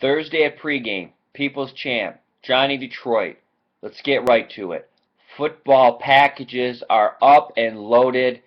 Thursday at pregame, People's Champ, Johnny Detroit. Let's get right to it. Football packages are up and loaded.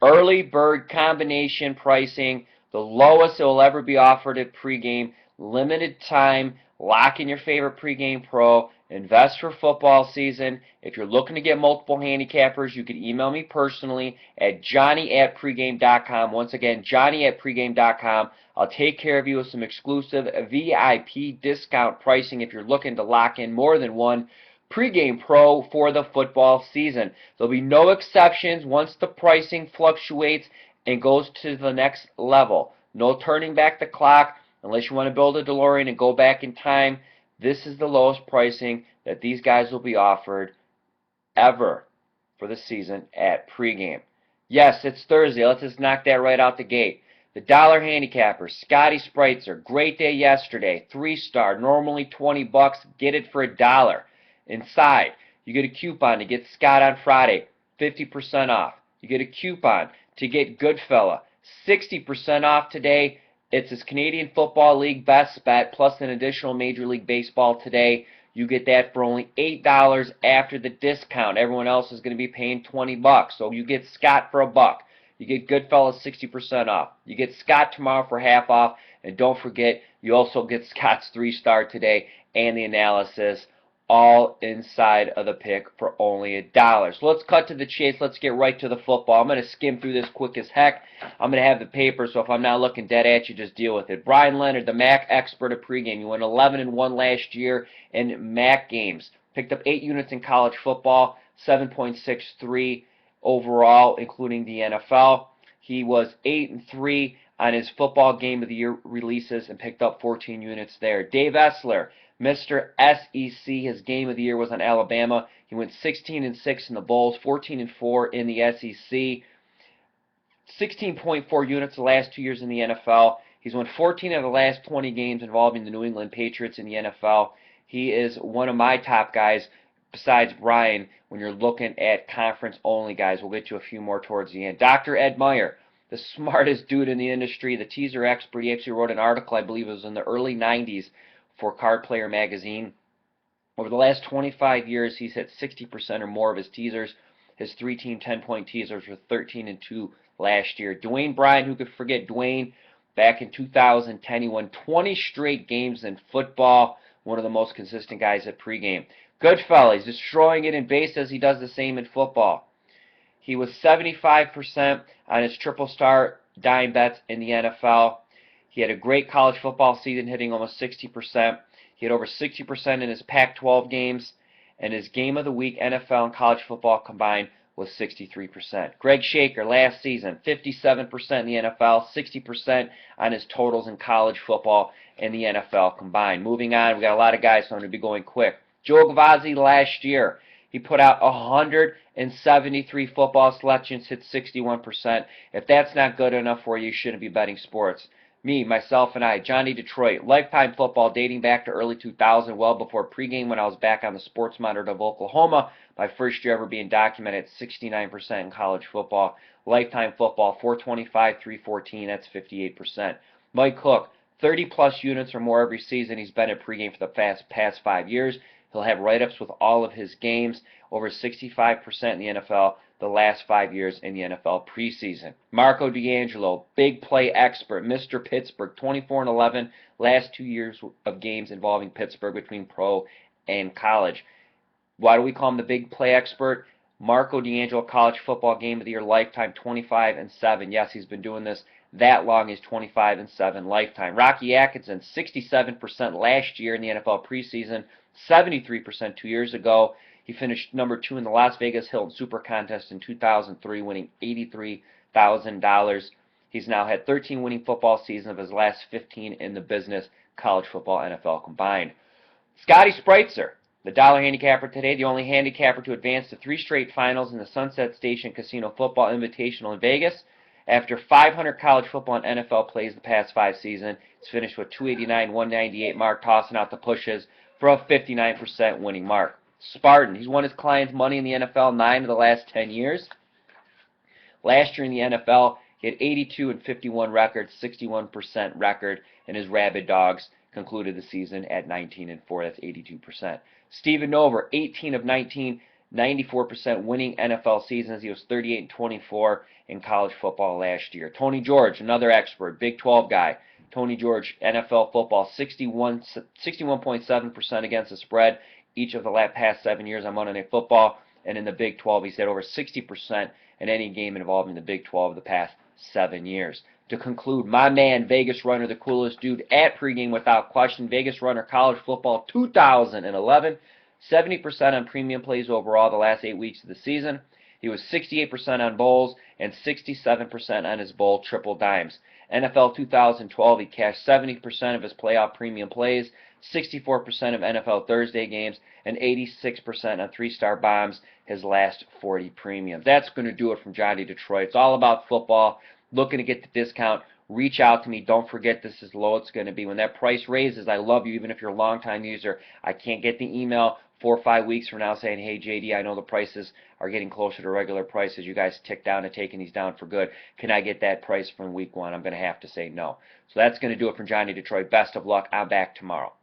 Early bird combination pricing, the lowest it will ever be offered at pregame. Limited time. Lock in your favorite pregame pro. Invest for football season. If you're looking to get multiple handicappers, you can email me personally at johnny@pregame.com. Once again, johnny@pregame.com. I'll take care of you with some exclusive VIP discount pricing if you're looking to lock in more than one pregame pro for the football season. There'll be no exceptions once the pricing fluctuates and goes to the next level. No turning back the clock unless you want to build a DeLorean and go back in time. This is the lowest pricing that these guys will be offered ever for the season at pregame. Yes, it's Thursday. Let's just knock that right out the gate. The dollar handicappers, Scotty Spritzer, great day yesterday, 3-star, normally $20, get it for $1. Inside, you get a coupon to get Scott on Friday, 50% off. You get a coupon to get Goodfella, 60% off today. It's his Canadian Football League best bet, plus an additional Major League Baseball today. You get that for only $8 after the discount. Everyone else is going to be paying $20, so you get Scott for $1. You get Goodfellas 60% off. You get Scott tomorrow for half off, and don't forget, you also get Scott's 3-star today and the analysis, all inside of the pick for only $1. So let's cut to the chase. Let's get right to the football. I'm going to skim through this quick as heck. I'm going to have the paper, so if I'm not looking dead at you, just deal with it. Brian Leonard, the MAC expert of pregame. You went 11-1 last year in MAC games. Picked up 8 units in college football, 7.63 overall, including the NFL. He was 8-3 on his football game of the year releases and picked up 14 units there. Dave Essler, Mr. SEC, his game of the year was on Alabama. He went 16-6 in the Bowls, 14-4 in the SEC, 16.4 units the last 2 years in the NFL. He's won 14 of the last 20 games involving the New England Patriots in the NFL. He is one of my top guys besides Brian when you're looking at conference-only guys. We'll get to a few more towards the end. Dr. Ed Meyer, the smartest dude in the industry, the teaser expert. He actually wrote an article, I believe it was in the early 90s, for Card Player magazine. Over the last 25 years, he's hit 60% or more of his teasers. His 3-team 10-point teasers were 13-2 last year. Dwayne Bryan, who could forget Dwayne, back in 2010, he won 20 straight games in football. One of the most consistent guys at pregame. Goodfella, he's destroying it in base as he does the same in football. He was 75% on his triple star dime bets in the NFL. He had a great college football season, hitting almost 60%. He had over 60% in his Pac-12 games, and his game of the week, NFL and college football combined, was 63%. Greg Shaker, last season, 57% in the NFL, 60% on his totals in college football and the NFL combined. Moving on, we got a lot of guys, so I'm going to be going quick. Joe Gavazzi last year, he put out 173 football selections, hit 61%. If that's not good enough for you, you shouldn't be betting sports. Me, myself, and I, Johnny Detroit, lifetime football dating back to early 2000, well before pregame when I was back on the Sports Monitor of Oklahoma. My first year ever being documented at 69% in college football. Lifetime football, 425, 314, that's 58%. Mike Hook, 30-plus units or more every season. He's been at pregame for the past 5 years. He'll have write-ups with all of his games, over 65% in the NFL the last 5 years in the NFL preseason. Marco D'Angelo, big play expert, Mr. Pittsburgh, 24-11, last 2 years of games involving Pittsburgh between pro and college. Why do we call him the big play expert? Marco D'Angelo, college football game of the year lifetime, 25-7. Yes, he's been doing this that long, is 25-7 lifetime. Rocky Atkinson, 67% last year in the NFL preseason, 73% 2 years ago. He finished number 2 in the Las Vegas Hilton Super Contest in 2003, winning $83,000. He's now had 13 winning football seasons of his last 15 in the business, college football, NFL combined. Scotty Spritzer, the dollar handicapper today, the only handicapper to advance to 3 straight finals in the Sunset Station Casino Football Invitational in Vegas. After 500 college football and NFL plays the past 5 seasons, he's finished with 289, 198 mark, tossing out the pushes for a 59% winning mark. Spartan, he's won his clients money in the NFL 9 of the last 10 years. Last year in the NFL, he He had 82 and 51 record, 61% record, and his Rabid Dogs concluded the season at 19 and 4. That's 82%. Steven Nover, 18 of 19, 94% winning NFL seasons. He was 38 and 24 in college football last year. Tony George, another expert, Big 12 guy. Tony George, NFL football, 61.7% against the spread each of the past 7 years on Monday Night Football. And in the Big 12, he's had over 60% in any game involved in the Big 12 the past 7 years. To conclude, my man, Vegas Runner, the coolest dude at pregame without question. Vegas Runner, college football 2011. 70% on premium plays overall the last 8 weeks of the season. He was 68% on bowls and 67% on his bowl triple dimes. NFL 2012, he cashed 70% of his playoff premium plays, 64% of NFL Thursday games, and 86% on three-star bombs his last 40 premiums. That's going to do it from Johnny Detroit. It's all about football. Looking to get the discount, reach out to me. Don't forget, this is low it's going to be. When that price raises, I love you, even if you're a long-time user. I can't get the email 4 or 5 weeks from now saying, hey, JD, I know the prices are getting closer to regular prices. You guys tick down and taking these down for good. Can I get that price from week 1? I'm going to have to say no. So that's going to do it from Johnny Detroit. Best of luck. I'm back tomorrow.